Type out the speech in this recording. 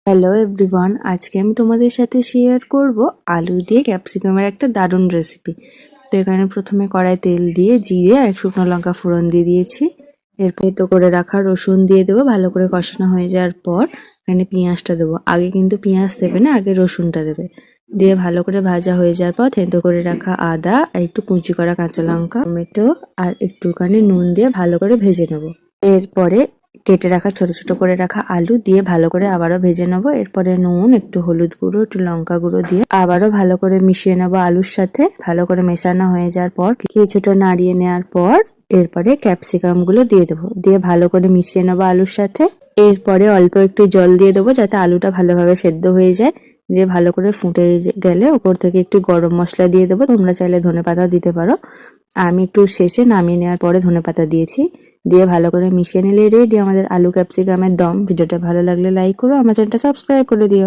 Hello everyone, আজকে আমি তোমাদের সাথে শেয়ার করব আলু দিয়ে ক্যাপসিকামের একটা দারুণ রেসিপি। তো এখানে প্রথমে কড়াই তেল দিয়ে জিরে আর শুকনো লঙ্কা ফোড়ন দিয়ে দিয়েছি। এরপর তো করে রাখা রসুন দিয়ে দেবো, ভালো করে কষানো হয়ে যাওয়ার পর এখানে পেঁয়াজটা দেবো। আগে কিন্তু পেঁয়াজ দেবে না, আগে রসুনটা দেবে। দিয়ে ভালো করে ভাজা হয়ে যাওয়ার পর থেঁতো করে রাখা আদা আর একটু কুচি করা কাঁচা লঙ্কা, টমেটো আর একটুখানি নুন দিয়ে ভালো করে ভেজে নেবো। এরপরে কেটে রাখা ছোট ছোট করে রাখা আলু দিয়ে ভালো করে আবারও ভেজে নেবো। এরপরে নুন, একটু হলুদ গুঁড়ো, একটু লঙ্কা গুঁড়ো দিয়ে আবারও ভালো করে মিশিয়ে নেবো আলুর সাথে। ভালো করে মেশানো হয়ে যাওয়ার পর কিছুটা নাড়িয়ে নেওয়ার পর এরপরে ক্যাপসিকাম গুলো দিয়ে দেবো। দিয়ে ভালো করে মিশিয়ে নেবো আলুর সাথে। এরপরে অল্প একটু জল দিয়ে দেবো যাতে আলুটা ভালোভাবে সেদ্ধ হয়ে যায়। দিয়ে ভালো করে ফুটে গেলে ওপর থেকে একটু গরম মশলা দিয়ে দেবো। তোমরা চাইলে ধনেপাতা দিতে পারো। আমি একটু শেষে নামিয়ে নেওয়ার পরে ধনেপাতা দিয়েছি। দিয়ে ভালো করে মিশিয়ে নিলে রেডি আমাদের আলু ক্যাপসিকামের দম। ভিডিওটা ভালো লাগলে লাইক করো, আমার চ্যানেলটা সাবস্ক্রাইব করে দিও।